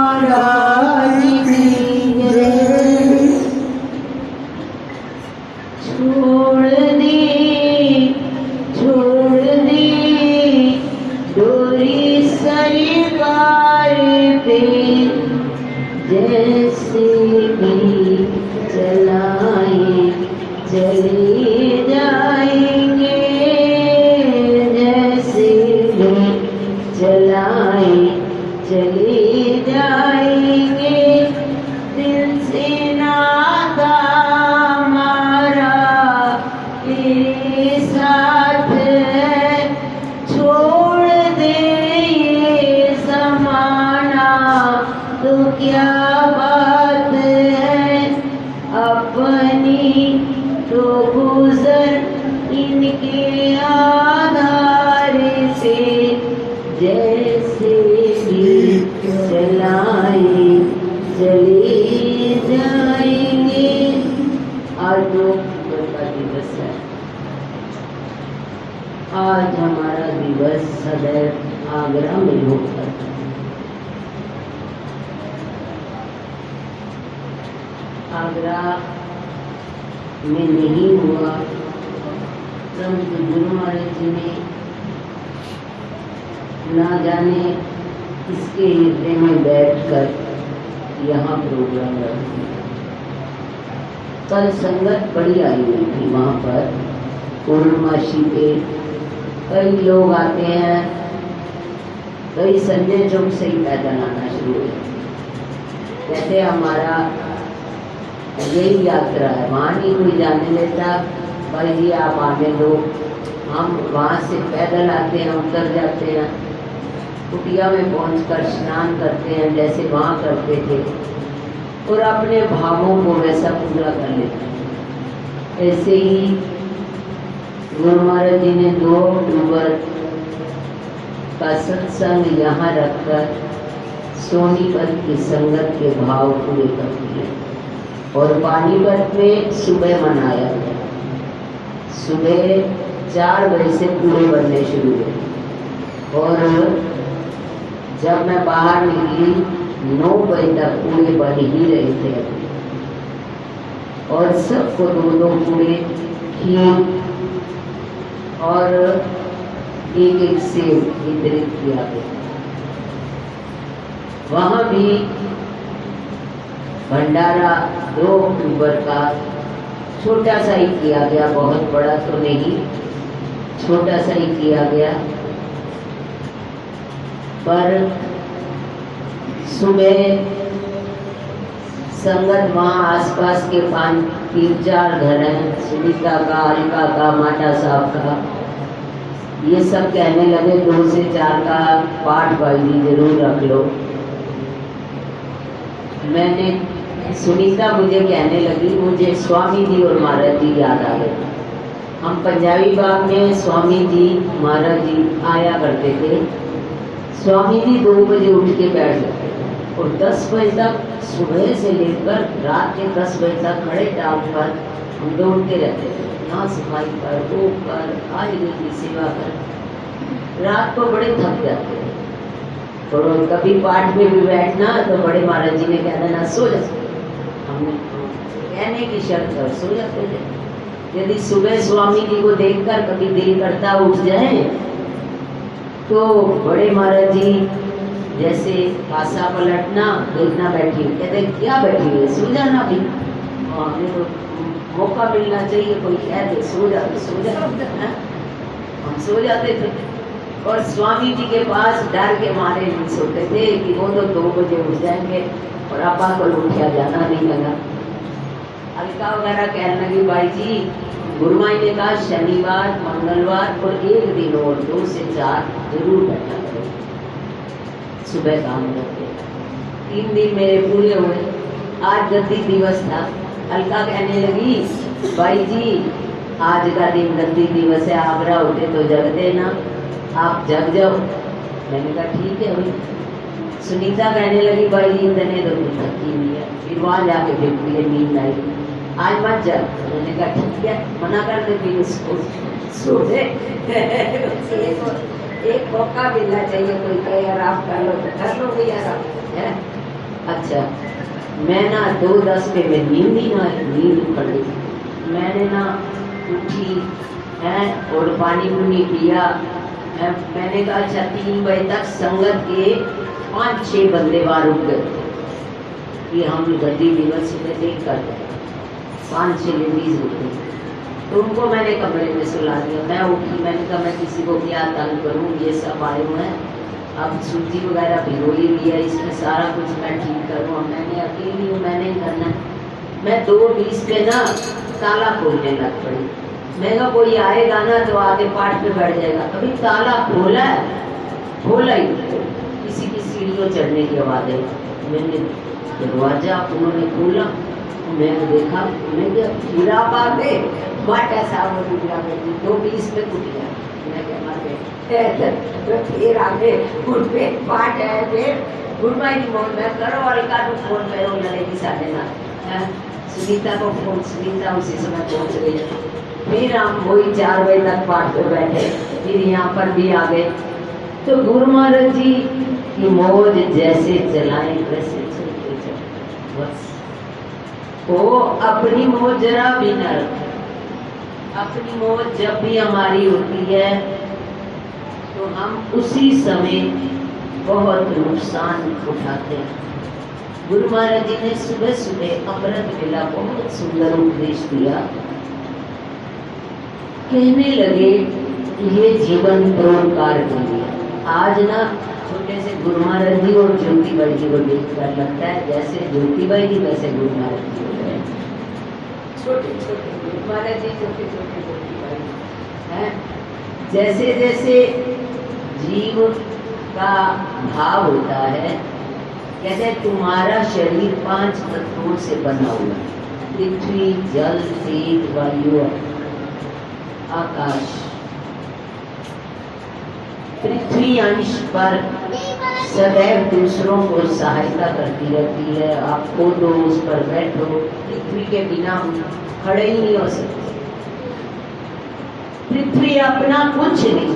महाराज की जय। छोड़ दी डोरी सरकार पे, जैसे भी चलाए चले जाएंगे, जैसे भी चलाए चले जाएंगे। दिल से नाता हमारा तेरे साथ है, छोड़ दे ये ज़माना तो क्या बात है। अपनी तो गुजर इनके आधार से, जैसे भी चलाए चले जाएंगे। आज लोकतंत्र का दिवस है। आज हमारा दिवस सदैव आगरा में लोकतंत्र। आगरा में नहीं हुआ, परंतु गुरु महाराज जी ने ना जाने इसके हृदय में बैठकर यहाँ प्रोग्राम रख दिया। कल संगत बड़ी आई हुई थी वहाँ पर पूर्णमासी पे। कई लोग आते हैं, कई संजय चौक से ही पैदल आना शुरू हुए। कहते हमारा यही यात्रा है, वहाँ नहीं कोई जाने देता। भाई जी आप आने दो, हम वहाँ से पैदल आते हैं, उतर जाते हैं, कुटिया में पहुंचकर स्नान करते हैं जैसे वहाँ करते थे, और अपने भावों को वैसा पूरा कर लेते हैं। ऐसे ही गुरु महाराज जी ने 2 अक्टूबर का सत्संग यहाँ रखकर सोनीपत की संगत के भाव पूरे कर दिए, और पानीपत में सुबह मनाया गया। सुबह 4 बजे से पूरे बनने शुरू हुए, और जब मैं बाहर निकली 9 बजे तक पूरे बन ही रहे थे। और सबको 2-2 पूरे खीर और 1-1 सेब वितरित किया गया। वहाँ भी भंडारा 2 अक्टूबर का छोटा सा ही किया गया, बहुत बड़ा तो नहीं, छोटा सा ही किया गया। पर सुबह संगत वहाँ आसपास के 3-4 घर हैं, सुनीता का, अलका का, माता साहब का, ये सब कहने लगे 2 से 4 का पाठ भाई जी जरूर रख लो। मैंने सुनीता मुझे कहने लगी, मुझे स्वामी जी और महाराज जी याद आ गए। हम पंजाबी बाग में स्वामी जी महाराज जी आया करते थे। स्वामी जी 2 बजे उठ के बैठ जाते थे और 10 बजे तक, सुबह से लेकर रात के 10 बजे तक खड़े टाँग पर हम दौड़ते रहते थे। यहाँ सफाई कर, वो कर, आज की सेवा कर। रात को बड़े थक जाते थे। और कभी पाठ में भी बैठना तो बड़े महाराज जी ने कह देना सो जा। हमने कहने की शर्त है सो जाते थे। यदि सुबह स्वामी जी को देखकर कभी दिल करता उठ जाए तो बड़े महाराज जी जैसे पासा पलटना, देखना बैठी, कहते क्या बैठी हुई, सो जाना भी। हमें तो मौका मिलना चाहिए, कोई कह दे सो जा तो सो जा। हम सो जाते थे। और स्वामी जी के पास डर के मारे नहीं सोते थे कि वो तो 2 बजे उठ जाएंगे और आपा को उठा जाना नहीं लगा। अलका वगैरह कहने लगी भाई जी, गुरुमाई ने कहा शनिवार, मंगलवार और 1 दिन और 2 से 4 जरूर बैठा करो, सुबह काम करके। 3 दिन मेरे पूरे हुए। आज गद्दी दिवस था। अलका कहने लगी भाई जी आज का दिन गद्दी दिवस है, आगरा होते तो जग देना, आप जग जाओ। मैंने कहा ठीक है भाई। सुनीता कहने लगी भाई जी इतने तो थकी नहीं है। फिर वहाँ जाके देखती है नींद आई, आज मत जा। मैंने कहा ठीक है, मना कर दे फिर उसको सो दे। एक मौका मिलना चाहिए, कोई कहे यार आप कर लो तो कर लो भैया, है अच्छा, मैं ना 2:10 पे मैं नींद पड़ गई। मैंने ना उठी है और पानी पुनी पिया है। मैंने कहा अच्छा 3 बजे तक संगत के 5-6 बंदे बाहर उठ गए कि हम गद्दी दिवस में देख कर 5-6 लेडीज उठ गई। तो उनको मैंने कमरे में सुला दिया। मैं उठी, मैंने कहा मैं किसी को क्या तंग करूँ, ये सब आए हुए हैं, अब सूजी वगैरह भिगोई हुई है, इसमें सारा कुछ मैं ठीक करूँ, मैंने अकेली हूँ, मैंने ही करना। मैं 2:20 पे ना ताला खोलने लग पड़ी। मैं कहा कोई आएगा ना तो आगे पाठ पे बैठ जाएगा। अभी ताला खोला ही किसी की सीढ़ियों चढ़ने की आवाज़ है। मैंने दरवाजा उन्होंने खोला, मैंने देखा उन्हें क्या हीरा बाबे बाटा साहब कुटिया में 2:20 में कुटिया। मैं क्या मार फिर आगे गुड पे पाठ है, फिर गुड मॉर्निंग मोहन मैं करो अलका को फोन करो लड़ेगी साढ़े ना सुनीता को फोन, सुनीता उसी समय पहुंच गई। फिर हम वही 4 बजे तक पाठ पे बैठे, फिर यहाँ पर भी आ गए। तो गुरु महाराज जी की मौज जैसे चलाएं वैसे चलते चले, बस वो अपनी मौज जरा भी न रखे। अपनी मौज जब भी हमारी होती है तो हम उसी समय बहुत नुकसान उठाते हैं। गुरु महाराज जी ने सुबह सुबह अमृत वेला बहुत सुंदर उपदेश दिया। कहने लगे ये जीवन परोपकार के लिए। आज ना छोटे से गुरु महाराज जी और ज्योतिबाई जी को देखकर लगता है जैसे ज्योतिबाई जी वैसे गुरु महाराज जी हो गए। छोटे छोटे गुरु महाराज जी, छोटे छोटे ज्योतिबाई हैं। जैसे जैसे जीव का भाव होता है, कहते तुम्हारा शरीर 5 तत्वों से बना हुआ है, पृथ्वी, जल, तेज, वायु, आकाश। पृथ्वी अंश पर सदैव दूसरों को सहायता करती रहती है। आप कूदो, उस पर बैठो, पृथ्वी के बिना खड़े ही नहीं हो सकते। पृथ्वी अपना कुछ नहीं,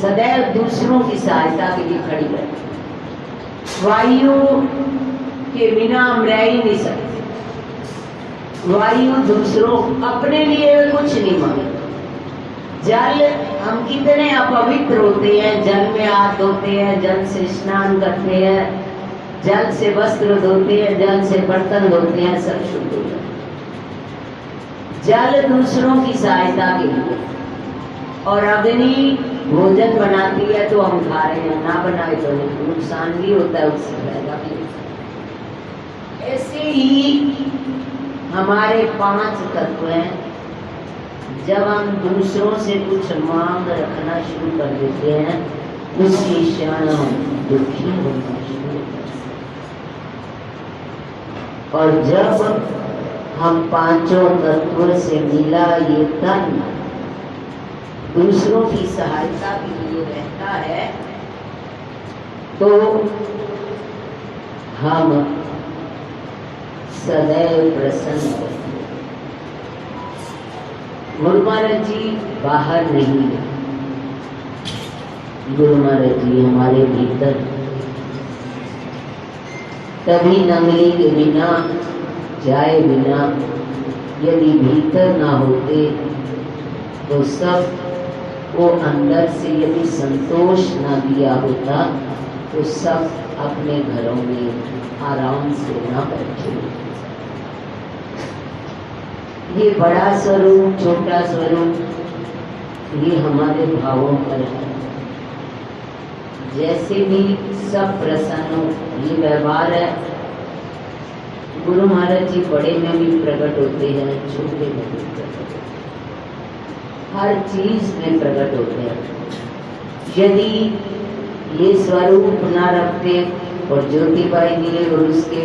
सदैव दूसरों की सहायता के लिए खड़ी रहती। वायु के बिना हम रह ही नहीं सकते। वायु दूसरों, अपने लिए कुछ नहीं मांगते। जल, हम कितने अपवित्र होते हैं, जल में हाथ धोते हैं, जल से स्नान करते हैं, जल से वस्त्र धोते हैं, जल से बर्तन धोते हैं, सब शुद्ध हो जाता है। जल दूसरों की सहायता के लिए। और अग्नि भोजन बनाती है तो हम खा रहे हैं, ना बनाए तो नुकसान भी होता है, उससे फायदा भी होता है। ऐसे ही हमारे 5 तत्व हैं। जब हम दूसरों से कुछ मांग रखना शुरू कर देते हैं, उसी क्षण हम दुखी होना शुरू कर देते हैं। और जब हम 5 तत्वों से मिला ये तन दूसरों की सहायता के लिए रहता है, तो हम सदैव प्रसन्न होते हैं। गुरु महाराज जी बाहर नहीं है, गुरु महाराज जी हमारे भीतर। तभी नंगली के बिना, जाए बिना, यदि भीतर ना होते तो सब वो अंदर से यदि संतोष ना दिया होता तो सब अपने घरों में आराम से ना बैठे। ये बड़ा स्वरूप, छोटा स्वरूप, ये हमारे भावों पर है। जैसे भी सब प्रसन्न हो, ये व्यवहार है। गुरु महाराज जी बड़े में भी प्रकट होते हैं, छोटे में भी प्रकट होते हैं, हर चीज में प्रकट होते हैं। यदि ये स्वरूप ना रखते और ज्योतिबाई जी और उसके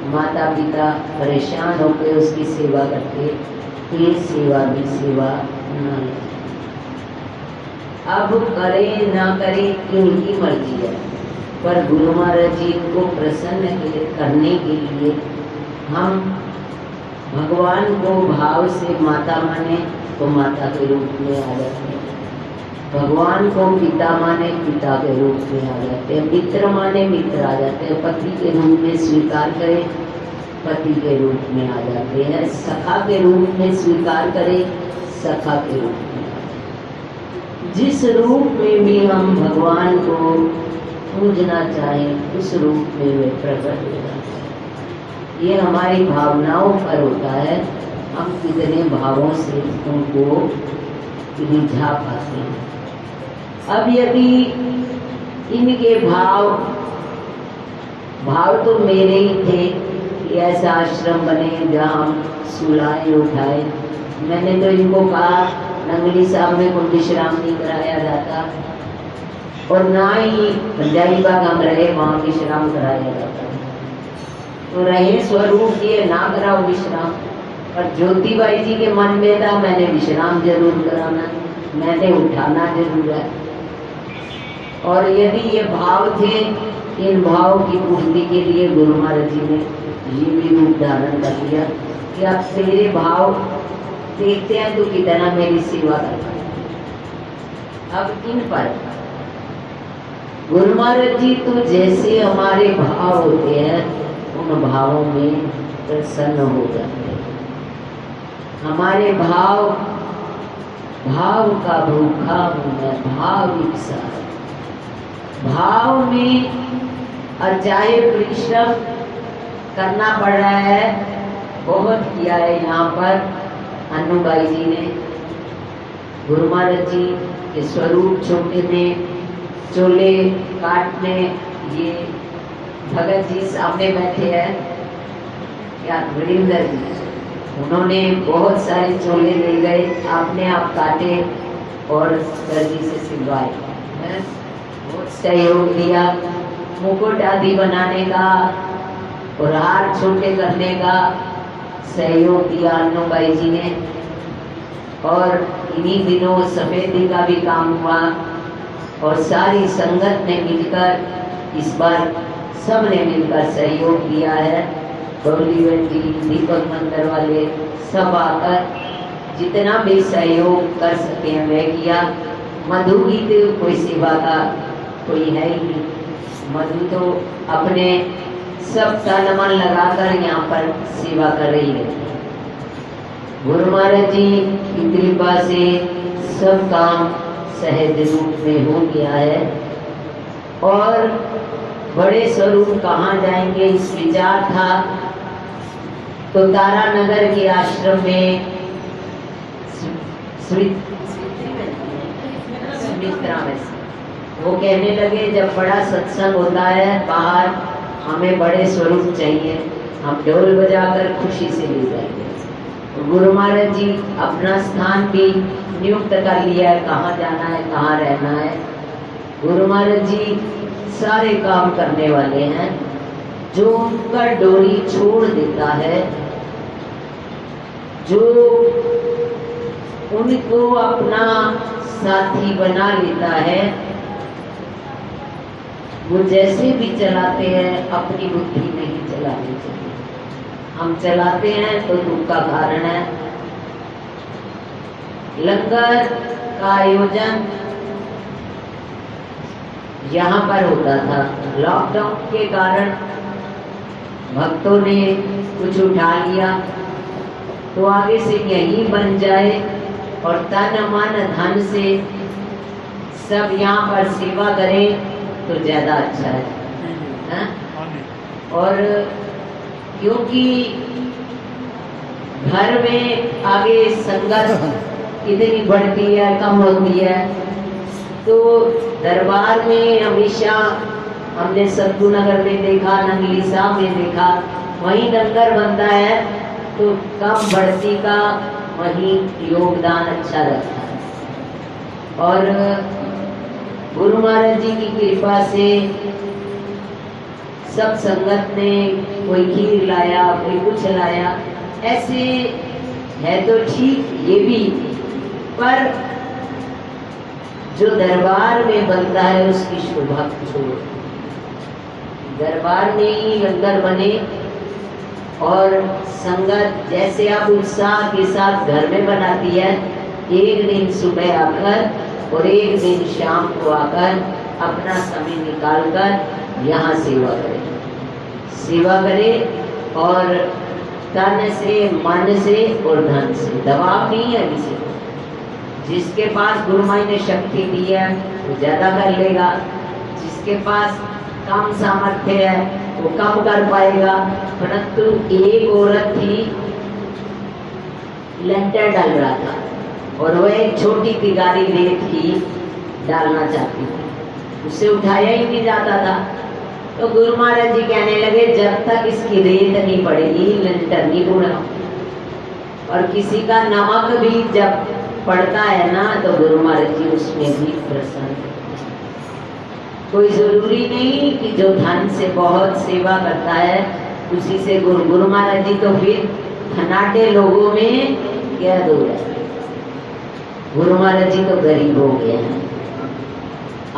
माता पिता परेशान होकर उसकी सेवा करते, तो ये सेवा भी सेवा ना ले। अब करे ना करे ये उनकी मर्जी है, पर गुरु महाराज जी को प्रसन्न करने के लिए हम भगवान को भाव से माता माने तो माता के रूप में आ जाते हैं। भगवान को पिता माने पिता के रूप में आ जाते हैं, मित्र माने मित्र आ जाते हैं, पति के रूप में स्वीकार करें पति के रूप में आ जाते हैं, सखा के रूप में स्वीकार करें सखा के रूप में। जिस रूप में भी हम भगवान को पूजना चाहें उस रूप में वे प्रकट हो जाते हैं। ये हमारी भावनाओं पर होता है, हम कितने भावों से उनको रिझा पाते हैं। अब यदि इनके भाव तो मेरे ही थे कि ऐसा आश्रम बने जहाँ हम सुलाए उठाए, मैंने तो इनको कहा नंगली साहब में कोई विश्राम नहीं कराया जाता और ना ही पंजाबी बाग हम रहे वहाँ विश्राम कराया जाता, तो रहे स्वरूप ये ना कराओ विश्राम। और ज्योतिबाई जी के मन में था मैंने विश्राम जरूर कराना, मैंने उठाना जरूर है। और यदि ये भाव थे, इन भाव की पूर्ति के लिए गुरु महाराज जी ने ये भी रूप धारण कर लिया कि आप तेरे भाव देखते हैं तो कितना मेरी सेवा करता है। अब इन पर गुरु महाराज जी तो जैसे हमारे भाव होते हैं उन भावों में प्रसन्न हो जाते हैं। हमारे भाव का भूखा हूँ मैं, भाव इच्छा भाव में, और चाहे परिश्रम करना पड़ रहा है, बहुत किया है यहाँ पर अन्नूबाई जी ने। गुरु महाराज जी के स्वरूप छोटे में चोले काटने, ये भगत जी सामने बैठे हैं या वीरेंद्र जी, उन्होंने बहुत सारे चोले ले गए, आपने आप काटे और दर्जी से सिलवाए, बहुत सहयोग दिया। मुकुट आदि बनाने का और हार छोटे करने का सहयोग दिया अन्नूबाई जी ने। और इन्हीं दिनों सफेदी का भी काम हुआ और सारी संगत ने मिलकर इस बार सब ने मिलकर सहयोग दिया है। बबली जी, दीपक मंदिर वाले सब आकर जितना भी सहयोग कर सके हैं वह किया। मधु की तो कोई सेवा का कोई है ही नहीं, मधु तो अपने सब तन मन लगाकर यहाँ पर सेवा कर रही है। गुरु महाराज जी की कृपा से सब काम सहज रूप में हो गया है। और बड़े स्वरूप कहाँ जाएंगे इस विचार था, तो तारानगर के आश्रम में सुमित्रा में वो कहने लगे जब बड़ा सत्संग होता है बाहर, हमें बड़े स्वरूप चाहिए, हम ढोल बजाकर खुशी से ले जाएंगे। तो गुरु महाराज जी अपना स्थान भी नियुक्त कर लिया है, कहाँ जाना है कहाँ रहना है। गुरु महाराज जी सारे काम करने वाले हैं। जो उनका डोरी छोड़ देता है, जो उनको अपना साथी बना लेता है, वो जैसे भी चलाते हैं अपनी बुद्धि नहीं चलानी चाहिए। हम चलाते हैं तो दुख का कारण है। लंगर का आयोजन यहाँ पर होता था, लॉकडाउन के कारण भक्तों ने कुछ उठा लिया, तो आगे से यही बन जाए और तन मन धन से सब यहाँ पर सेवा करें तो ज्यादा अच्छा है। और क्योंकि घर में आगे संगत इतनी बढ़ती है कम होती है, तो दरबार में हमेशा हमने सत्तू नगर में देखा, नंगली साहब में देखा, वहीं लंगर बनता है तो कम बढ़ती का वहीं योगदान अच्छा रहता है। और गुरु महाराज जी की कृपा से सब संगत ने कोई खीर लाया, कोई कुछ लाया, ऐसे है तो ठीक ये भी, पर जो दरबार में बनता है उसकी शोभा छोड़ो। दरबार में ही लंगर बने और संगत जैसे आप उत्साह के साथ घर में बनाती है, एक दिन सुबह आकर और एक दिन शाम को आकर अपना समय निकालकर यहाँ सेवा करे और तन से, मन से और धन से। दबाव नहीं है किसी को। जिसके पास गुरु माई ने शक्ति दी है वो ज्यादा कर लेगा, जिसके पास कम सामर्थ्य है वो कम कर पाएगा। परंतु एक औरत थी, लेंटर डाल रहा था और वह एक छोटी तिगारी रेत की डालना चाहती थी, उसे उठाया ही नहीं जाता था। तो गुरु महाराज जी कहने लगे जब तक इसकी रेत नहीं पड़ेगी लेंटर नहीं बुना। और किसी का नमक भी जब पड़ता है ना तो गुरु महाराज जी उसमें भी प्रसन्न। कोई जरूरी नहीं कि जो धन से बहुत सेवा करता है उसी से गुरु महाराज जी तो फिर खनाटे लोगों में क्या दूर है। गुरु महाराज जी तो गरीब हो गए हैं।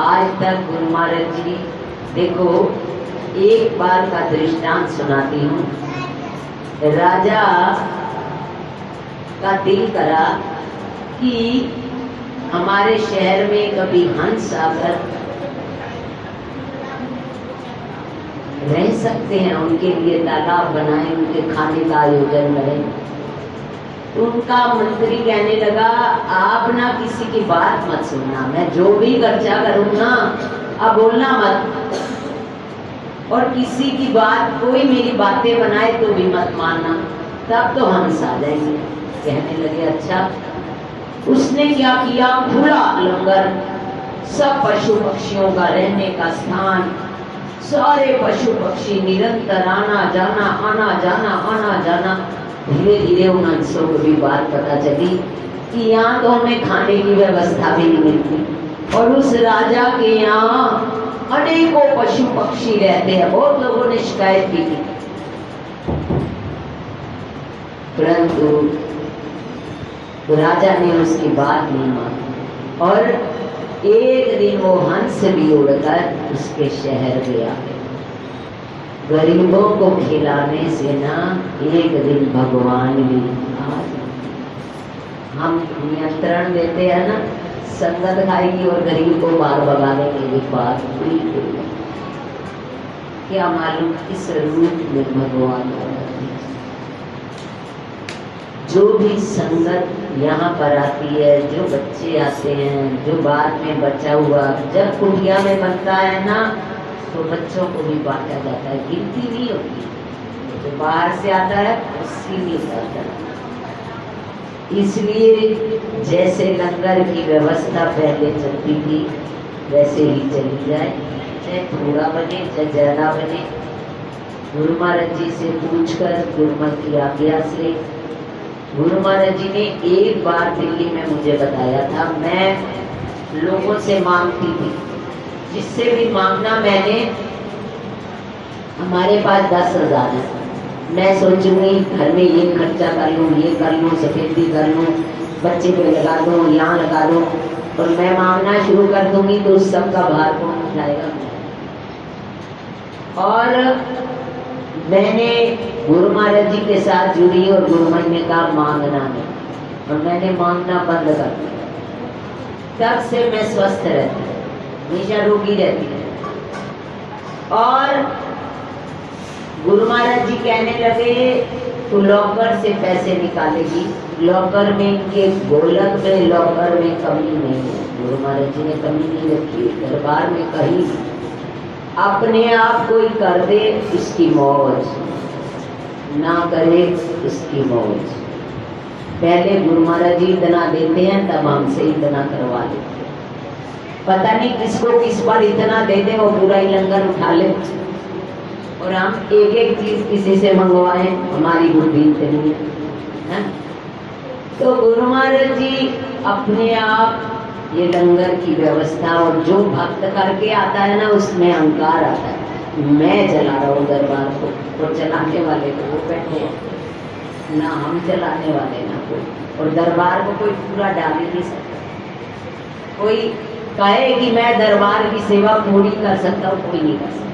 आज तक गुरु महाराज जी, देखो एक बार का दृष्टांत सुनाती हूँ। राजा का दिल करा कि हमारे शहर में कभी हंस आकर रह सकते हैं, उनके लिए तालाब बनाए, उनके खाने का आयोजन करें। उनका मंत्री कहने लगा आप ना किसी की बात मत सुनना, मैं जो भी खर्चा करूँगा अब बोलना मत, और किसी की बात, कोई मेरी बातें बनाए तो भी मत मानना, तब तो हंस आ जाएंगे। कहने लगे अच्छा। उसने क्या किया, खुला लंगर, सब पशु पक्षियों का रहने का स्थान, सारे पशु पक्षी निरंतर आना जाना आना जाना आना जाना। धीरे धीरे उन हंसों को भी बात पता चली कि यहाँ तो हमें खाने की व्यवस्था भी नहीं मिलती, और उस राजा के यहाँ अनेकों पशु पक्षी रहते हैं। बहुत लोगों ने शिकायत भी की, परंतु राजा ने उसकी बात नहीं मानी। और एक दिन वो हंस भी उड़कर उसके शहर गया। गरीबों को खिलाने से ना एक दिन भगवान भी आ जाए। हम नियंत्रण देते हैं ना, संगत खाएगी और गरीब को बाहर भगाने के लिए बात बिल्कुल नहीं। क्या मालूम किस रूप में भगवान आ जाते हैं। जो भी संगत यहाँ पर आती है, जो बच्चे आते हैं, जो बाद में बचा हुआ जब कुटिया में बनता है ना तो बच्चों को भी बांटा जाता है, गिनती नहीं होती। जो बाहर से आता है उसकी नहीं करता। इसलिए जैसे लंगर की व्यवस्था पहले चलती थी वैसे ही चली जाए, चाहे थोड़ा बने चाहे ज्यादा बने। गुरु महाराज जी से पूछकर, गुरुमत की आज्ञा से, गुरु महाराज जी ने एक बार दिल्ली में मुझे बताया था, मैं लोगों से मांगती थी, जिससे भी मांगना मैंने, हमारे पास 10,000 है, मैं सोचूंगी घर में ये खर्चा कर लूँ, ये कर लूँ, सफेदी कर लूँ, बच्चे पे लगा दूँ, यहाँ लगा दूँ, और मैं मांगना शुरू कर दूंगी तो उस सब का भार कौन उठाएगा। और मैंने गुरु महाराज जी के साथ जुड़ी और गुरु महाराज ने कहा मांगना नहीं, और मैंने मांगना बंद कर दिया। तब से मैं स्वस्थ रहती हूँ, हमेशा रोगी रहती है। और गुरु महाराज जी कहने लगे तू लॉकर से पैसे निकालेगी, लॉकर में, इनके गोलक में, लॉकर में कमी नहीं है। गुरु महाराज जी ने कमी नहीं रखी, दरबार में कहीं अपने आप कोई कर दे इसकी मौज, ना करे इसकी मौज। पहले गुरु महाराज जी इतना देते हैं तब हमसे इतना करवा देते। पता नहीं किसको किस बार इतना दे दे वो पूरा ही लंगर उठा ले, और हम एक एक चीज किसी से मंगवाएं, हमारी बुद्धि इतनी है। तो गुरु महाराज जी अपने आप ये लंगर की व्यवस्था, और जो भक्त करके आता है ना उसमें अहंकार आता है, मैं चला रहा हूँ दरबार को, और चलाने वाले को वो बैठे हैं ना, हम चलाने वाले ना कोई, और दरबार को कोई पूरा डाल ही नहीं सकता। कोई कहे कि मैं दरबार की सेवा पूरी कर सकता हूँ, कोई नहीं कर सकता।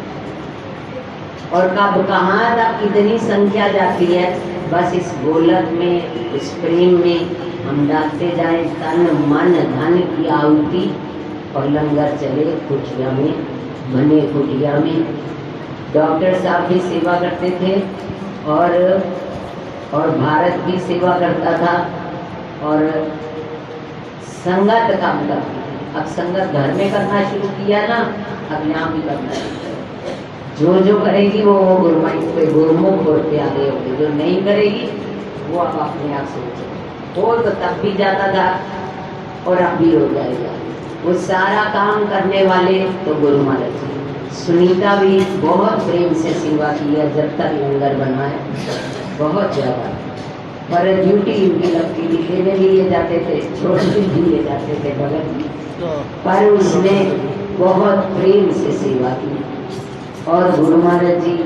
और कब कहाँ तक कितनी संख्या जाती है, बस इस गोलक में, इस प्रेम में हम डालते जाए तन मन धन की आहुति और लंगर चले कुटिया में, बने कुटिया में। डॉक्टर साहब भी सेवा करते थे और भारत भी सेवा करता था और संगत काम करती थी। अब संगत घर में करना शुरू किया ना, अब यहाँ भी करना शुरू किया। जो करेगी वो गुरुमुख पे आ गए होगी, जो नहीं करेगी वो अब अपने आप सोचे। वो तो तब भी जाता था और अब भी हो जाएगा। वो सारा काम करने वाले तो गुरु महाराज जी। सुनीता भी बहुत प्रेम से सेवा की है, जब तक लंगर बनाए बहुत ज़्यादा। पर ड्यूटी उनकी लगती थी, देने लिए जाते थे, छोड़ने लिए जाते थे भगत, पर उसने बहुत प्रेम से सेवा की। और गुरु महाराज जी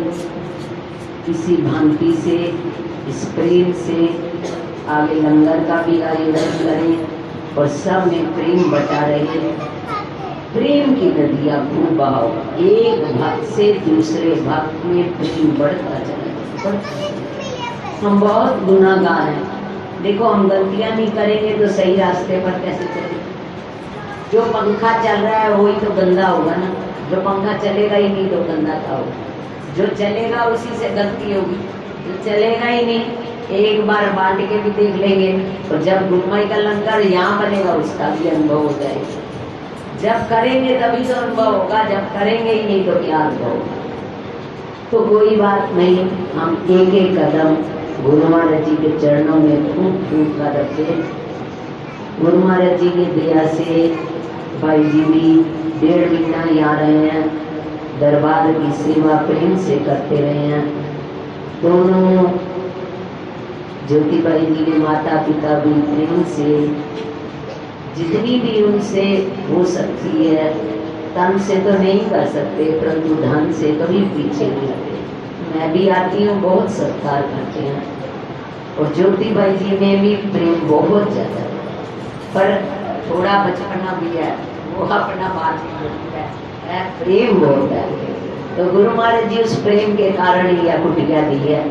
इसी भांति से, इस प्रेम से आगे लंगर का भी आयोजन करें और सब में प्रेम बटा रहे। प्रेम की नदियाँ खूब बहाओ, एक भक्त से दूसरे भक्त में प्रेम बढ़ता चला। हम बहुत गुनाहगार हैं। देखो, हम गलतियाँ नहीं करेंगे तो सही रास्ते पर कैसे चलेंगे? जो पंखा चल रहा है वही तो गंदा होगा ना। जो पंखा चलेगा ही नहीं तो गंदा क्या होगा? जो चलेगा उसी से गलती होगी। जो चलेगा ही नहीं, एक बार बांट के भी देख लेंगे, और जब गुरुमाई का लंगर यहाँ बनेगा उसका भी अनुभव हो जाएगा। जब करेंगे तभी तो अनुभव होगा, जब करेंगे ही नहीं तो क्या अनुभव होगा? तो कोई बात नहीं, हम एक एक कदम गुरु महाराज जी के चरणों में फूंक कर रखे। गुरु महाराज जी की दया से भाई जी भी 1.5 महीना यहाँ रहे हैं, दरबार की सेवा प्रेम से करते रहे हैं। दोनों ज्योतिबाई जी के माता पिता भी प्रेम से, जितनी भी उनसे हो सकती है, तन से तो नहीं कर सकते परंतु धन से कभी पीछे नहीं हटे। मैं भी आती हूँ, बहुत सत्कार करते हैं, और ज्योतिबाई जी में भी प्रेम बहुत ज़्यादा है, पर थोड़ा बचपना भी है, वो अपना बात नहीं बोलता है, प्रेम बहुत है। तो गुरु महाराज जी उस प्रेम के कारण ही यह कुटिया दी है,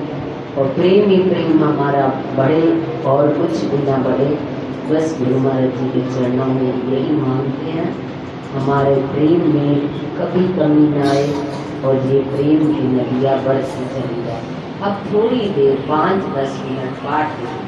और प्रेम ही प्रेम हमारा बढ़े और कुछ भी ना बढ़े। बस गुरु महाराज जी के चरणों में यही मांगते हैं, हमारे प्रेम में कभी कमी ना आए और ये प्रेम की नदियाँ बढ़ती चली जाए। अब थोड़ी देर 5-10 मिनट पाठ करें।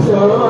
So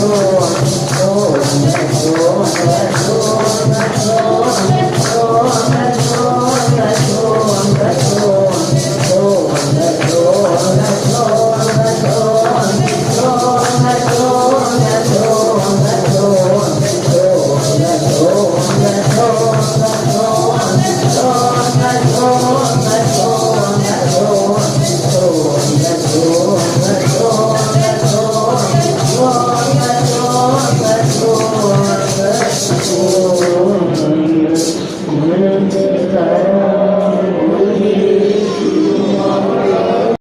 Oh